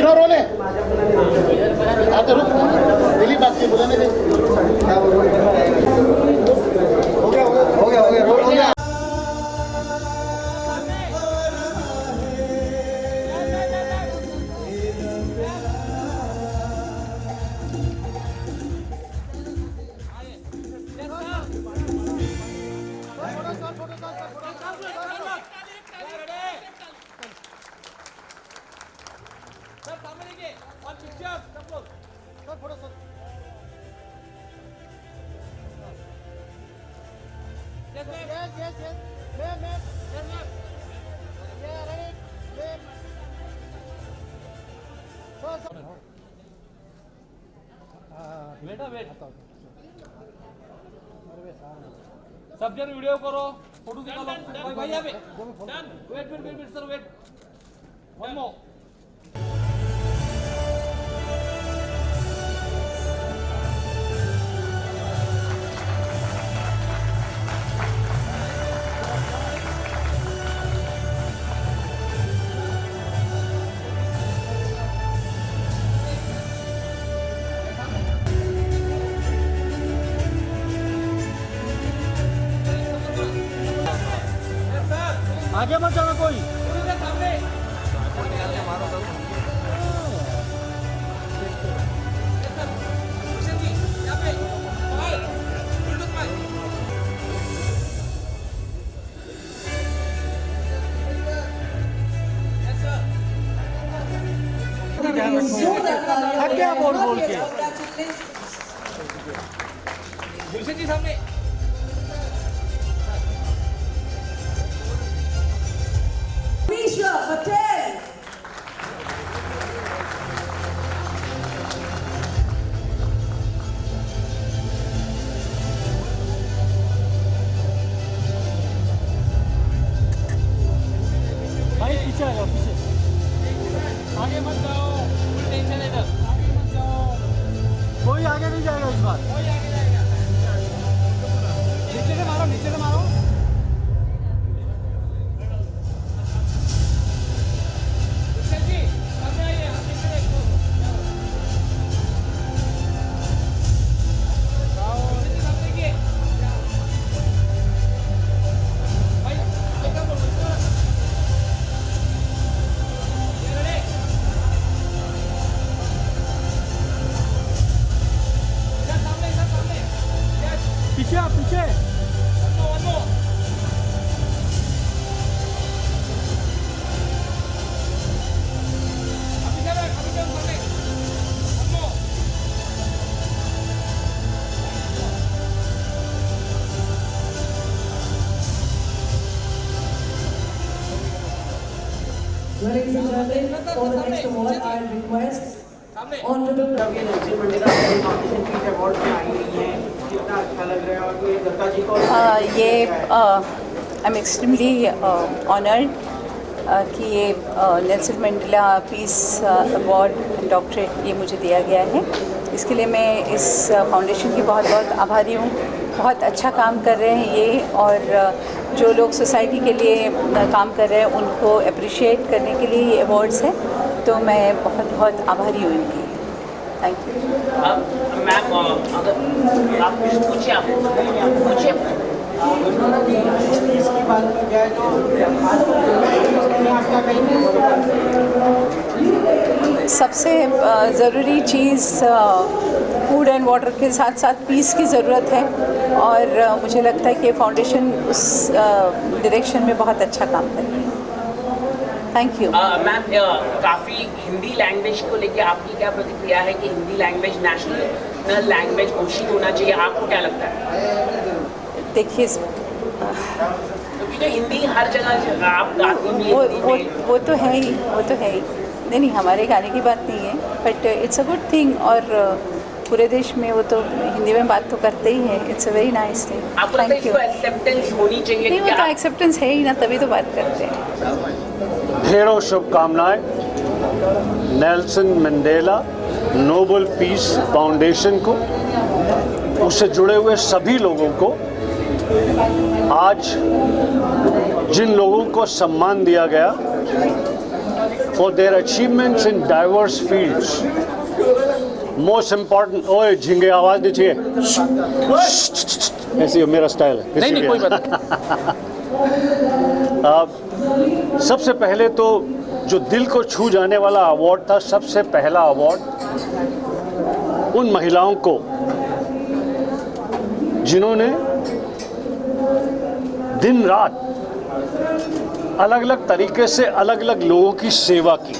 तीनों रोले आते रुक दिलीप बात की बोला नहीं हो गया रोल हो गया सर सामने देखिए और पिक्चर सब लोग sir photo sir yes ma'am yes या रेडी बेटा वेट सब जन वीडियो करो फोटो निकालो भाई यहाँ पे done wait sir wait one more आगे मत जाना कोई सामने क्या बोल के गुलशन जी सामने Patel. भाई पीछे आ जाओ पीछे आगे मत जाओ फुल टेंशन है इधर आगे मत जाओ कोई आगे नहीं जाएगा इस बार कोई आगे जाएगा नीचे से मारो पीछे Ladies and gentlemen, for the next award, I request Honorable Nelson Mandela foundation की अवार्ड में आई हुई हैं कितना अच्छा लग रहा है और ये दत्ता जी को ये आई एम एक्सट्रीमली ऑनर्ड कि ये Nelson Mandela peace award doctorate ये मुझे दिया गया है। इसके लिए मैं इस फाउंडेशन की बहुत बहुत आभारी हूँ। बहुत अच्छा काम कर रहे हैं ये, और जो लोग सोसाइटी के लिए काम कर रहे हैं उनको अप्रिशिएट करने के लिए ये अवार्ड्स हैं, तो मैं बहुत बहुत आभारी हूँ इनकी। Thank you. मैम अगर आप कुछ पूछिए आप पूछिए इसकी बात की जाए तो सबसे ज़रूरी चीज़ फूड एंड वाटर के साथ साथ पीस की ज़रूरत है, और मुझे लगता है कि फाउंडेशन उस डायरेक्शन में बहुत अच्छा काम कर रही है। Thank you. मैम काफ़ी हिंदी लैंग्वेज को लेके आपकी क्या प्रतिक्रिया है कि हिंदी लैंग्वेज नेशनल लैंग्वेज घोषित होना चाहिए, आपको क्या लगता है? देखिए क्योंकि तो हिंदी हर जगह आप गाती भी वो तो है ही, वो तो है ही। नहीं, हमारे गाने की बात नहीं है, but it's a good thing, और पूरे देश में वो तो हिंदी में बात तो करते ही हैं। It's a very nice thing. Thank you. Acceptance होनी चाहिए। नहीं, वो तो एक्सेप्टेंस है ही ना, तभी तो बात करते हैं। ढेरों शुभकामनाएं Nelson Mandela Nobel peace foundation को, उससे जुड़े हुए सभी लोगों को। आज जिन लोगों को सम्मान दिया गया for their achievements in diverse fields. Most important, ओए झिंगे आवाज नहीं चाहिए, ऐसी मेरा स्टाइल है। नहीं कोई बात नहीं। सबसे पहले तो जो दिल को छू जाने वाला अवार्ड था, सबसे पहला अवार्ड उन महिलाओं को जिन्होंने दिन रात अलग अलग तरीके से अलग अलग लोगों की सेवा की।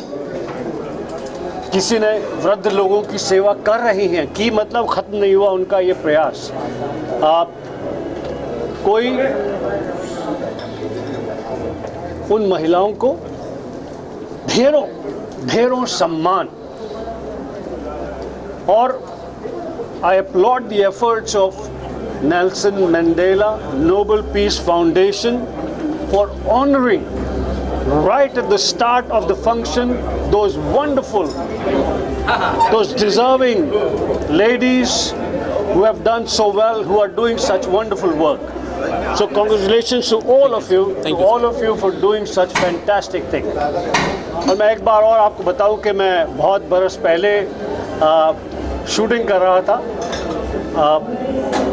किसी ने वृद्ध लोगों की सेवा कर रही हैं कि मतलब ख़त्म नहीं हुआ उनका ये प्रयास। आप कोई उन महिलाओं को ढेरों सम्मान। और I applaud the efforts of Nelson Mandela Nobel Peace Foundation for honoring right at the start of the function those wonderful, those deserving ladies who have done so well, who are doing such wonderful work. So congratulations to all of you, for doing such fantastic thing. और मैं एक बार और आपको बताऊं कि मैं बहुत बरस पहले शूटिंग कर रहा था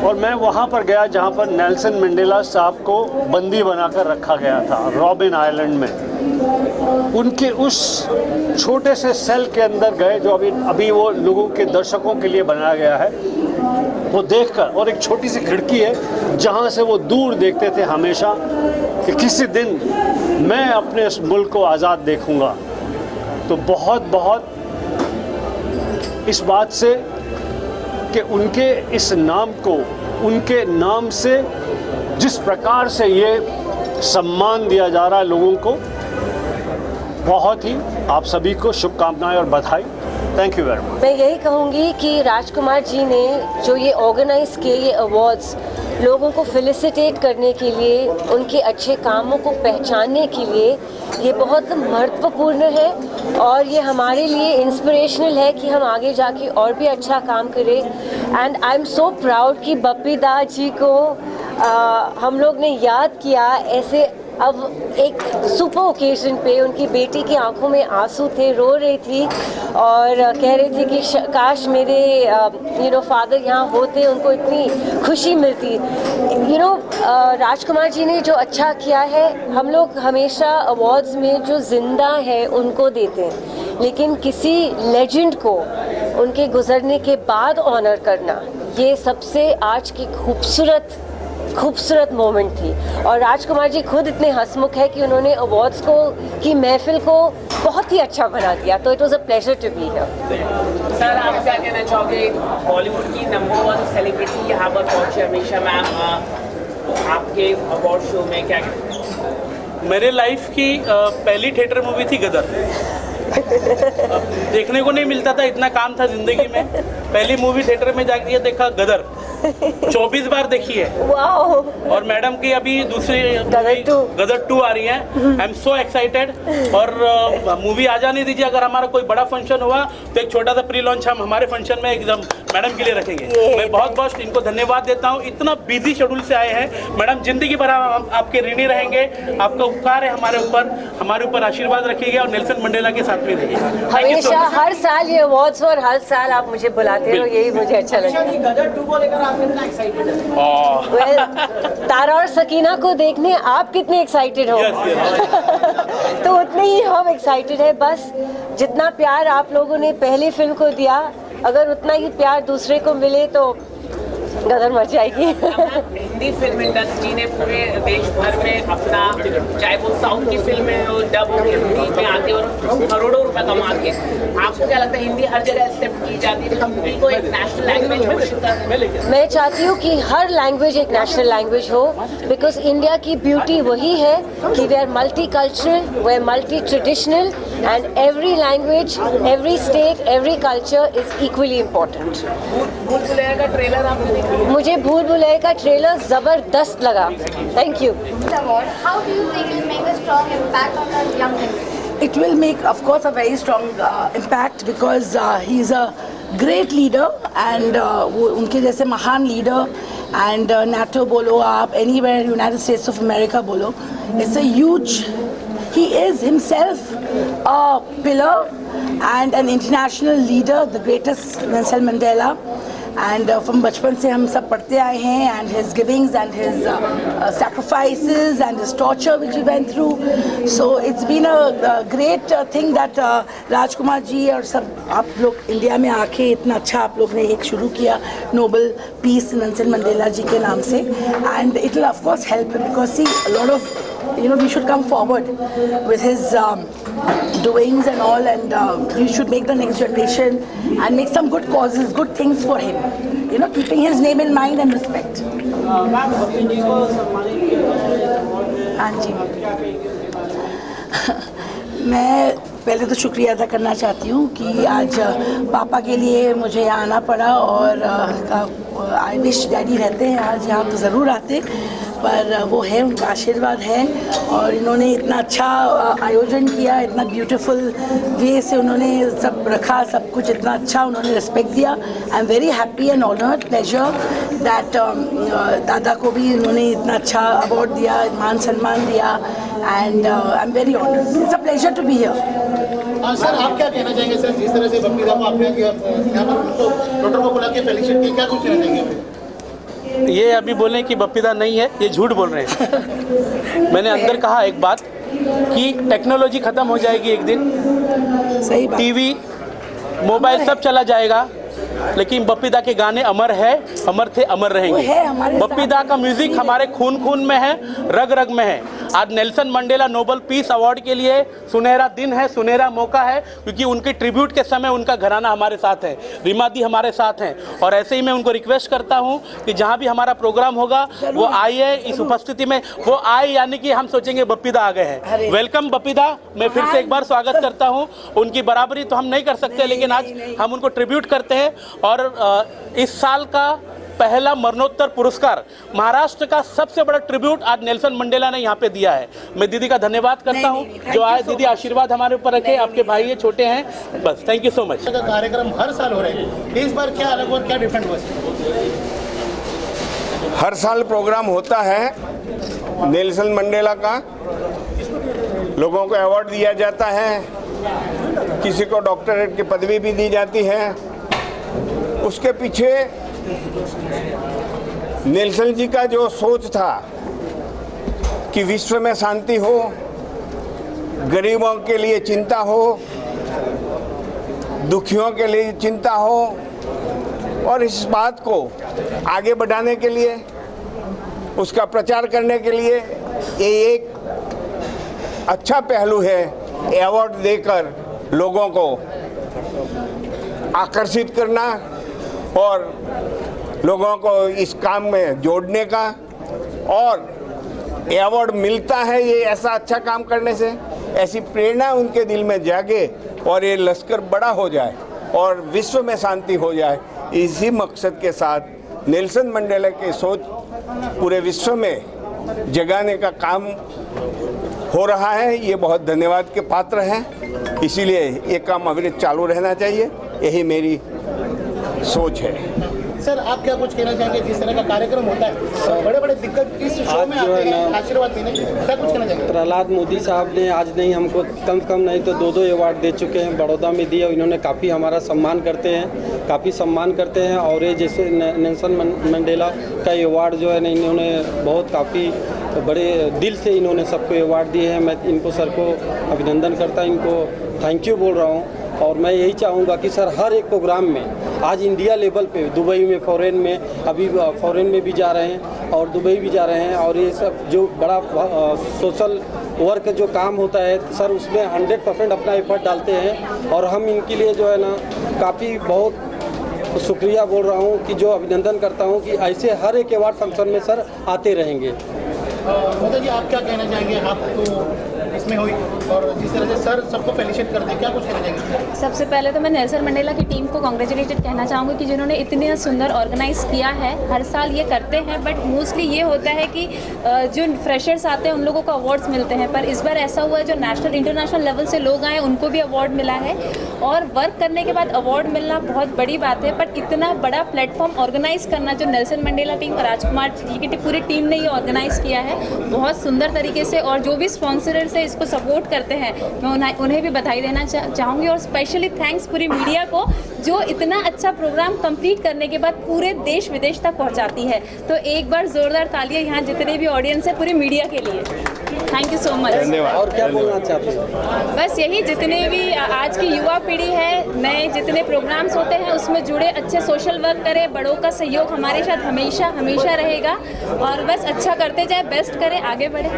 और मैं वहाँ पर गया जहाँ पर नेल्सन मंडेला साहब को बंदी बनाकर रखा गया था, रॉबिन आइलैंड में। उनके उस छोटे से सेल के अंदर गए जो अभी वो लोगों के दर्शकों के लिए बनाया गया है, वो देखकर, और एक छोटी सी खिड़की है जहाँ से वो दूर देखते थे हमेशा कि किसी दिन मैं अपने इस मुल्क को आज़ाद देखूँगा। तो बहुत इस बात से कि उनके इस नाम को, उनके नाम से जिस प्रकार से ये सम्मान दिया जा रहा है लोगों को, बहुत ही आप सभी को शुभकामनाएं और बधाई। Thank you very much. मैं यही कहूँगी कि राजकुमार जी ने जो ये ऑर्गेनाइज किए ये अवार्ड्स लोगों को फेलिसिटेट करने के लिए, उनके अच्छे कामों को पहचानने के लिए, ये बहुत महत्वपूर्ण है और ये हमारे लिए इंस्पिरेशनल है कि हम आगे जाके और भी अच्छा काम करें। And I am so proud कि बप्पी दा जी को हम लोग ने याद किया ऐसे। अब एक सुपर ओकेजन पे उनकी बेटी की आंखों में आंसू थे, रो रही थी और कह रही थी कि काश मेरे फादर यहाँ होते, उनको इतनी खुशी मिलती। राजकुमार जी ने जो अच्छा किया है, हम लोग हमेशा अवार्ड्स में जो जिंदा है उनको देते हैं, लेकिन किसी लेजेंड को उनके गुजरने के बाद ऑनर करना, ये सबसे आज की खूबसूरत मोमेंट थी। और राजकुमार जी खुद इतने हंसमुख है कि उन्होंने अवार्ड्स को की महफिल को बहुत ही अच्छा बना दिया। तो it was a pleasure to be here. Sir, आप क्या कहना चाहोगे? बॉलीवुड की नंबर 1 सेलिब्रिटी यहाँ पर पहुंचे हमेशा मैम, आपके अवार्ड शो में क्या कहना? मेरे लाइफ की पहली थिएटर मूवी थी गदर। देखने को नहीं मिलता था, इतना काम था जिंदगी में। पहली मूवी थिएटर में जाके देखा गदर, 24 बार देखी है। वाओ। और मैडम की अभी दूसरी गदर 2 आ रही है। I am so excited. और मूवी आ जाने दीजिए, अगर हमारा कोई बड़ा फंक्शन हुआ तो एक छोटा सा प्री लॉन्च हम हमारे फंक्शन में एकदम मैडम के लिए रखेंगे। मैं बहुत इनको धन्यवाद देता हूँ, इतना बिजी शेड्यूल से आए हैं। मैडम जिंदगी भर हम आपके ऋणी रहेंगे, आपका उपकार है हमारे ऊपर आशीर्वाद रखिएगा और नेल्सन मंडेला के साथ में रहिए हमेशा। हर साल ये अवार्ड्स और हर साल आप मुझे बुलाते हो, यही मुझे अच्छा लगता है। गदर 2 को लेकर आप कितना एक्साइटेड हैं? तारा और सकीना को देखने आप कितने एक्साइटेड हो? तो उतने ही हम एक्साइटेड है। बस जितना प्यार आप लोगों ने पहली फिल्म को दिया, अगर उतना ही प्यार दूसरे को मिले तो गदर मच जाएगी। हिंदी फिल्म इंडस्ट्री ने पूरे देश भर में अपना, चाहे वो साउथ की फिल्में हो, डब हो, हिंदी में आते और करोड़ों रुपए कमाते हैं। आपको क्या लगता है हिंदी हर जगह एक्सेप्ट की जाती है, हिंदी को एक नेशनल लैंग्वेज घोषित करना? मैं चाहती हूँ कि हर लैंग्वेज एक नेशनल लैंग्वेज हो, बिकॉज इंडिया की ब्यूटी वही है कि we are multi cultural, we are multi traditional and every language, every state, every culture is equally important. Bhool Bhulaiyaa का ट्रेलर आपने देखा? मुझे भूल भुलैया का ट्रेलर जबरदस्त लगा। Thank you. How do you think it will make a strong impact on the young generation? It will make, of course, a very strong impact because he is a great leader and उनके जैसे महान leader and NATO बोलो आप, anywhere United States of America बोलो, it's a huge he is himself a pillar and an international leader, the greatest Nelson Mandela. And from बचपन से हम सब पढ़ते आए हैं, and his givings and his sacrifices and his torture which he went through. So it's been a great thing that Rajkumar ji और सब आप लोग इंडिया में आके इतना अच्छा आप लोग ने एक शुरू किया नोबल पीस नेल्सन मंडेला जी के नाम से, and it will of course help him because see a lot of we should come forward with his doings and all, and we should make the next generation and make some good causes, good things for him, keeping his name in mind and respect. हाँ जी, मैं पहले तो शुक्रिया अदा करना चाहती हूँ कि आज पापा के लिए मुझे यहाँ आना पड़ा, और आई विश डैडी रहते हैं आज यहाँ तो ज़रूर आते, पर वो है, उनका आशीर्वाद है, और इन्होंने इतना अच्छा आयोजन किया, इतना ब्यूटीफुल वे से उन्होंने सब रखा, सब कुछ इतना अच्छा उन्होंने रिस्पेक्ट दिया. आई am very happy and honoured, pleasure that दादा को भी उन्होंने इतना अच्छा अवार्ड दिया, मान सम्मान दिया, and I am very honoured. It's a pleasure to be here. Sir आप क्या कहना चाहेंगे सर, जिस तरह से बप्पीदा को आपने यहाँ पर उनको डॉक्टर को बुला के फेलिसिट किया, क्या कुछ कहना चाहेंगे? ये अभी बोलें कि बप्पीदा नहीं है, ये झूठ बोल रहे हैं. मैंने अंदर कहा एक बात कि टेक्नोलॉजी ख़त्म हो जाएगी एक दिन, सही बात. टीवी मोबाइल सब चला जाएगा, लेकिन बप्पीदा के गाने अमर है, अमर थे, अमर रहेंगे. बप्पीदा का म्यूजिक हमारे खून खून में है, रग रग में है. आज Nelson Mandela Nobel peace award के लिए सुनहरा दिन है, सुनहरा मौका है, क्योंकि उनके ट्रिब्यूट के समय उनका घराना हमारे साथ है, रीमा दी हमारे साथ हैं. और ऐसे ही मैं उनको रिक्वेस्ट करता हूं कि जहां भी हमारा प्रोग्राम होगा वो आइए, इस उपस्थिति में वो आए, यानी कि हम सोचेंगे बप्पीदा आ गए हैं. वेलकम बप्पीदा, मैं फिर से एक बार स्वागत करता हूँ. उनकी बराबरी तो हम नहीं कर सकते, लेकिन आज हम उनको ट्रिब्यूट करते हैं. और इस साल का पहला मरणोत्तर पुरस्कार, महाराष्ट्र का सबसे बड़ा ट्रिब्यूट आज नेल्सन मंडेला ने यहाँ पे दिया है. मैं दीदी का धन्यवाद करता हूँ जो आए. दीदी आशीर्वाद हमारे ऊपर रखे, आपके भाई है, छोटे हैं, बस. Thank you so much. कार्यक्रम हर साल हो रहे हैं, इस बार क्या अलग और क्या डिफरेंट हुआ? हर साल प्रोग्राम होता है नेल्सन मंडेला का, लोगों को अवार्ड दिया जाता है, किसी को डॉक्टरेट की पदवी भी दी जाती है. उसके पीछे नेल्सन जी का जो सोच था कि विश्व में शांति हो, गरीबों के लिए चिंता हो, दुखियों के लिए चिंता हो, और इस बात को आगे बढ़ाने के लिए, उसका प्रचार करने के लिए ये एक अच्छा पहलू है. अवार्ड देकर लोगों को आकर्षित करना और लोगों को इस काम में जोड़ने का, और अवार्ड मिलता है ये ऐसा अच्छा काम करने से, ऐसी प्रेरणा उनके दिल में जागे और ये लश्कर बड़ा हो जाए और विश्व में शांति हो जाए. इसी मकसद के साथ नेल्सन मंडेला की सोच पूरे विश्व में जगाने का काम हो रहा है. ये बहुत धन्यवाद के पात्र हैं, इसीलिए ये काम अविरत चालू रहना चाहिए, यही मेरी सोच है. सर आप क्या कुछ कहना चाहेंगे, जिस तरह का कार्यक्रम होता है, बड़े बड़े दिग्गज इस शो में आते हैं आशीर्वाद देने, क्या कुछ कहना चाहेंगे? प्रहलाद मोदी साहब ने आज नहीं हमको कम से कम नहीं तो 2 अवार्ड दे चुके हैं, बड़ौदा में दिए. इन्होंने काफ़ी हमारा सम्मान करते हैं, काफ़ी सम्मान करते हैं. और ये जैसे नेल्सन मंडेला का अवार्ड जो है ना, इन्होंने बहुत काफ़ी बड़े दिल से इन्होंने सबको अवार्ड दिए हैं. मैं इनको सर को अभिनंदन करता, इनको थैंक यू बोल रहा हूँ. और मैं यही चाहूँगा कि सर हर एक प्रोग्राम में आज इंडिया लेवल पे, दुबई में, फॉरेन में, अभी फॉरेन में भी जा रहे हैं और दुबई भी जा रहे हैं, और ये सब जो बड़ा सोशल वर्क जो काम होता है सर, उसमें 100% अपना एफर्ट डालते हैं. और हम इनके लिए जो है ना काफ़ी बहुत शुक्रिया बोल रहा हूँ कि जो अभिनंदन करता हूँ कि ऐसे हर एक अवार्ड फंक्शन में सर आते रहेंगे. मोदी जी आप क्या कहना चाहेंगे? आप तो इसमें हुई और जिस तरह से सर सबको फेलिसिट करते हैं, क्या कुछ कहना चाहेंगे? सबसे पहले तो मैं नेल्सन मंडेला की टीम को कॉन्ग्रेचुलेटेड कहना चाहूँगी कि जिन्होंने इतने सुंदर ऑर्गेनाइज़ किया है. हर साल ये करते हैं, बट मोस्टली ये होता है कि जो फ्रेशर्स आते हैं उन लोगों को अवार्ड्स मिलते हैं, पर इस बार ऐसा हुआ है जो नेशनल इंटरनेशनल लेवल से लोग आए उनको भी अवार्ड मिला है. और वर्क करने के बाद अवार्ड मिलना बहुत बड़ी बात है, बट इतना बड़ा प्लेटफॉर्म ऑर्गेनाइज़ करना जो नेल्सन मंडेला टीम और राजकुमार जी की पूरी टीम ने ये ऑर्गेनाइज़ किया है बहुत सुंदर तरीके से. और जो भी स्पॉन्सरर्स है इसको सपोर्ट करते हैं, मैं उन्हें भी बधाई देना चाहूँगी। और स्पेशली थैंक्स पूरी मीडिया को जो इतना अच्छा प्रोग्राम कंप्लीट करने के बाद पूरे देश विदेश तक पहुँचाती है। तो एक बार ज़ोरदार तालियां यहाँ जितने भी ऑडियंस है पूरी मीडिया के लिए। Thank you so much. और क्या बोलना चाहते हैं? बस यही, जितने भी आज की युवा पीढ़ी है, नए जितने प्रोग्राम्स होते हैं उसमें जुड़े, अच्छे सोशल वर्क करें, बड़ों का सहयोग हमारे साथ हमेशा हमेशा रहेगा और बस अच्छा करते जाए, बेस्ट करें, आगे बढ़े।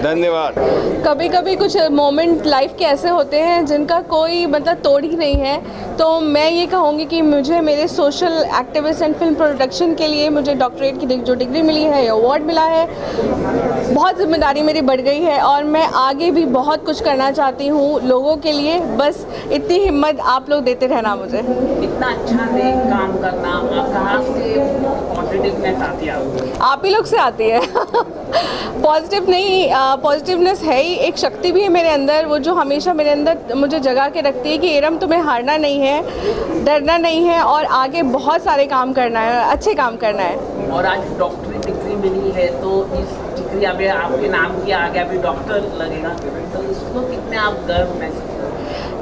धन्यवाद। कभी कभी कुछ मोमेंट लाइफ के ऐसे होते हैं जिनका कोई मतलब तोड़ ही नहीं है, तो मैं ये कहूँगी कि मुझे मेरे social activist and film production के लिए मुझे डॉक्टरेट की जो डिग्री मिली है, अवार्ड मिला है, बहुत जिम्मेदारी मेरी बढ़ गई है और मैं आगे भी बहुत कुछ करना चाहती हूँ लोगों के लिए। बस इतनी हिम्मत आप लोग देते रहना मुझे। इतना अच्छा नेक काम करना, आप कहाँ से पॉजिटिवनेस आती है? आप ही लोग से आती है। पॉजिटिव नहीं, पॉजिटिवनेस है ही, एक शक्ति भी है मेरे अंदर, वो जो हमेशा मेरे अंदर मुझे जगा के रखती है कि एरम तुम्हें हारना नहीं है, डरना नहीं है और आगे बहुत सारे काम करना है, अच्छे काम करना है। और आज डॉक्टरी डिग्री मिली है तो इस डिग्री अभी आपके नाम की आगे अभी डॉक्टर लगेगा, तो इसको कितने आप गर्व महसूस?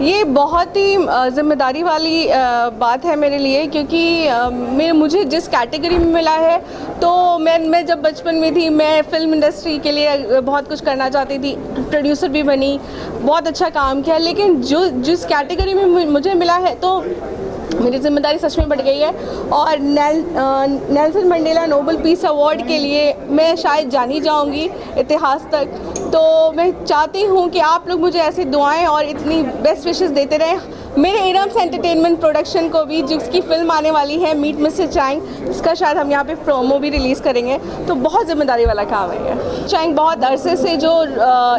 ये बहुत ही ज़िम्मेदारी वाली बात है मेरे लिए, क्योंकि मुझे जिस कैटेगरी में मिला है, तो मैं जब बचपन में थी मैं फिल्म इंडस्ट्री के लिए बहुत कुछ करना चाहती थी, प्रोड्यूसर भी बनी, बहुत अच्छा काम किया, लेकिन जिस कैटेगरी में मुझे मिला है तो मेरी जिम्मेदारी सच में बढ़ गई है। और Nelson Mandela Nobel peace award के लिए मैं शायद जानी जाऊंगी इतिहास तक, तो मैं चाहती हूँ कि आप लोग मुझे ऐसी दुआएं और इतनी बेस्ट विशेस देते रहें। मेरे एरम्स एंटरटेनमेंट प्रोडक्शन को भी, जिसकी फिल्म आने वाली है मीट मिस्टर चैंग, उसका शायद हम यहाँ पे प्रोमो भी रिलीज़ करेंगे, तो बहुत जिम्मेदारी वाला काम है ये। चैंग बहुत अरसे से जो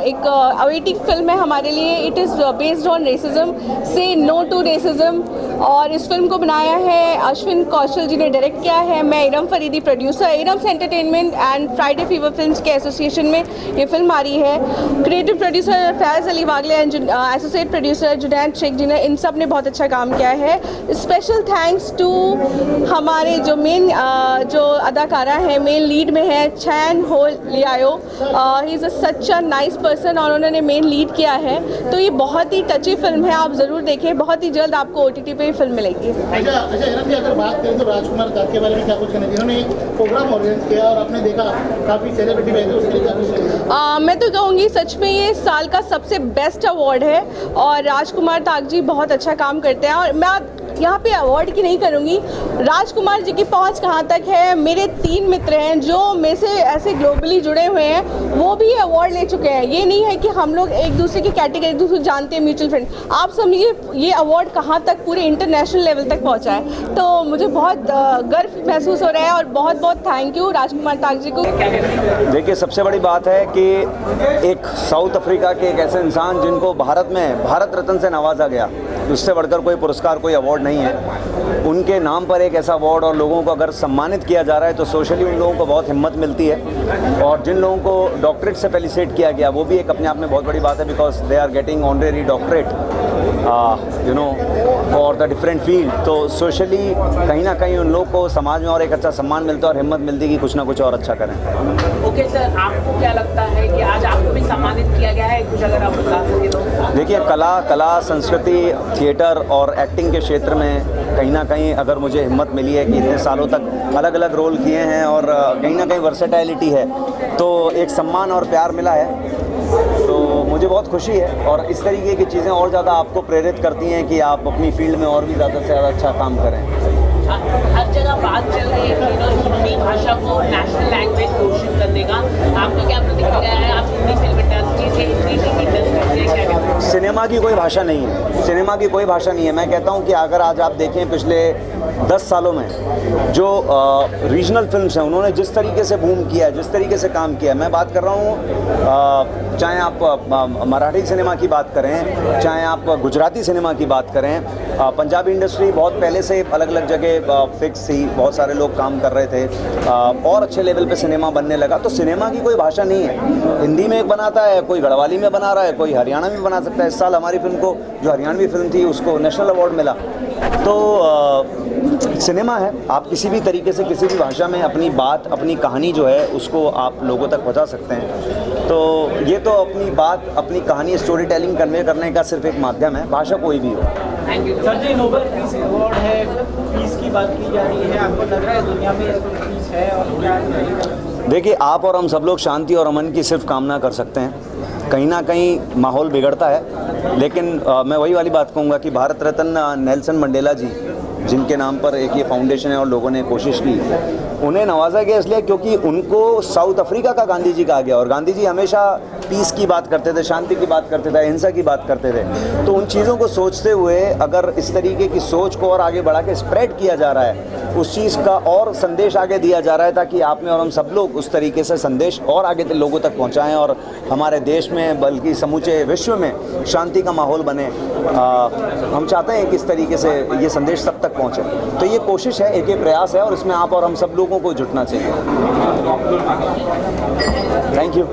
एक अवेटिंग फिल्म है हमारे लिए, it is based on racism, से नो टू रेसिज्म, और इस फिल्म को बनाया है अश्विन कौशल जी ने डायरेक्ट किया है। मैं Iram Faridi producer, Eram's entertainment and Friday Fever films के एसोसिएशन में ये फिल्म आ रही है। Creative producer Faiz Ali Wagle and associate producer Junaid Shaikh ji ने, इन सब ने बहुत अच्छा काम किया है। स्पेशल थैंक्स टू हमारे जो मेन जो अदाकारा है, मेन लीड में है Chen Ho Liao, he is such a nice person और उन्होंने मेन लीड किया है। तो ये बहुत ही टची फिल्म है, आप ज़रूर देखें, बहुत ही जल्द आपको OTT पे फिल्म मिलेगी। अच्छा एरम जी, अगर बात करें तो राजकुमार के बारे में क्या कुछ कहना, जिन्होंने एक प्रोग्राम ऑर्गेनाइज किया और आपने देखा काफ़ी सेलिब्रिटी बैठे, उसके लिए क्या कुछ कहना? मैं तो कहूँगी सच में ये साल का सबसे बेस्ट अवार्ड है और राजकुमार ताग जी बहुत अच्छा काम करते हैं। और मैं यहाँ पे अवार्ड की नहीं करूँगी, राजकुमार जी की पहुँच कहाँ तक है, मेरे 3 मित्र हैं जो मेरे से ऐसे ग्लोबली जुड़े हुए हैं, वो भी अवार्ड ले चुके हैं। ये नहीं है कि हम लोग एक दूसरे की कैटेगरी एक दूसरे जानते हैं, म्यूचुअल फ्रेंड, आप समझिए ये अवार्ड कहाँ तक पूरे इंटरनेशनल लेवल तक पहुँचा है। तो मुझे बहुत गर्व महसूस हो रहा है और बहुत बहुत थैंक यू राजकुमार ताग जी को। देखिए, सबसे बड़ी बात है कि एक साउथ अफ्रीका के एक ऐसे इंसान जिनको भारत में भारत रत्न से नवाजा गया, उससे बढ़कर कोई पुरस्कार, कोई अवार्ड नहीं है। उनके नाम पर एक ऐसा अवार्ड और लोगों को अगर सम्मानित किया जा रहा है तो सोशली उन लोगों को बहुत हिम्मत मिलती है। और जिन लोगों को डॉक्टरेट से फेलिसिटेट किया गया, वो भी एक अपने आप में बहुत बड़ी बात है, because they are getting honorary doctorate you know for the different field. तो सोशली कहीं ना कहीं उन लोग को समाज में और एक अच्छा सम्मान मिलता है और हिम्मत मिलती है कि कुछ ना कुछ और अच्छा करें। ओके सर, आपको क्या लगता है कि आज आपको भी सम्मानित किया गया है, कुछ अगर आप बता सकें तो? देखिए, कला संस्कृति, थिएटर और एक्टिंग के क्षेत्र में कहीं ना कहीं अगर मुझे हिम्मत मिली है कि इतने सालों तक अलग अलग रोल किए हैं और कहीं ना कहीं वर्सेटैलिटी है, तो एक सम्मान और प्यार मिला है, तो मुझे बहुत खुशी है। और इस तरीके की चीज़ें और ज़्यादा आपको प्रेरित करती हैं कि आप अपनी फील्ड में और भी ज़्यादा से ज़्यादा अच्छा काम करें। हर जगह बात चल रही है कि हिंदी भाषा को नेशनल लैंग्वेज घोषित करने का, आपका क्या प्रतिक्रिया है? आप हिंदी फिल्म इंडस्ट्री से, हिंदी इंडस्ट्री से क्या कहते हैं? सिनेमा की कोई भाषा नहीं है, सिनेमा की कोई भाषा नहीं है। मैं कहता हूँ कि अगर आज आप देखें पिछले 10 सालों में जो रीजनल फिल्म्स हैं, उन्होंने जिस तरीके से बूम किया है, जिस तरीके से काम किया है, मैं बात कर रहा हूँ चाहे आप मराठी सिनेमा की बात करें, चाहे आप गुजराती सिनेमा की बात करें, पंजाबी इंडस्ट्री बहुत पहले से अलग अलग जगह फिक्स थी, बहुत सारे लोग काम कर रहे थे और अच्छे लेवल पे सिनेमा बनने लगा। तो सिनेमा की कोई भाषा नहीं है, हिंदी में एक बनाता है, कोई गढ़वाली में बना रहा है, कोई हरियाणा में बना सकता है। इस साल हमारी फिल्म को, जो हरियाणवी फिल्म थी, उसको नेशनल अवार्ड मिला। तो सिनेमा है, आप किसी भी तरीके से किसी भी भाषा में अपनी बात, अपनी कहानी जो है उसको आप लोगों तक पहुंचा सकते हैं। तो ये तो अपनी बात, अपनी कहानी, स्टोरी टेलिंग कन्वे करने का सिर्फ एक माध्यम है, भाषा कोई भी हो। सर जी, नोबेल पीस अवार्ड है, पीस की बात की जा रही है, आपको लग रहा है दुनिया में पीस है और क्या? देखिए, आप और हम सब लोग शांति और अमन की सिर्फ कामना कर सकते हैं। कहीं ना कहीं माहौल बिगड़ता है, लेकिन मैं वही वाली बात कहूँगा कि भारत रत्न नेल्सन मंडेला जी, जिनके नाम पर एक ये फाउंडेशन है और लोगों ने कोशिश की, उन्हें नवाजा गया इसलिए क्योंकि उनको साउथ अफ्रीका का गांधी जी कहा गया, और गांधी जी हमेशा पीस की बात करते थे, शांति की बात करते थे, अहिंसा की बात करते थे। तो उन चीज़ों को सोचते हुए अगर इस तरीके की सोच को और आगे बढ़ा के स्प्रेड किया जा रहा है, उस चीज़ का और संदेश आगे दिया जा रहा है, ताकि आप में और हम सब लोग उस तरीके से संदेश और आगे लोगों तक पहुँचाएँ और हमारे देश में बल्कि समूचे विश्व में शांति का माहौल बने। हम चाहते हैं कि इस तरीके से ये संदेश सब तक पहुँचे। तो ये कोशिश है, एक प्रयास है, और इसमें आप और हम सब लोगों को जुटना चाहिए। Thank you.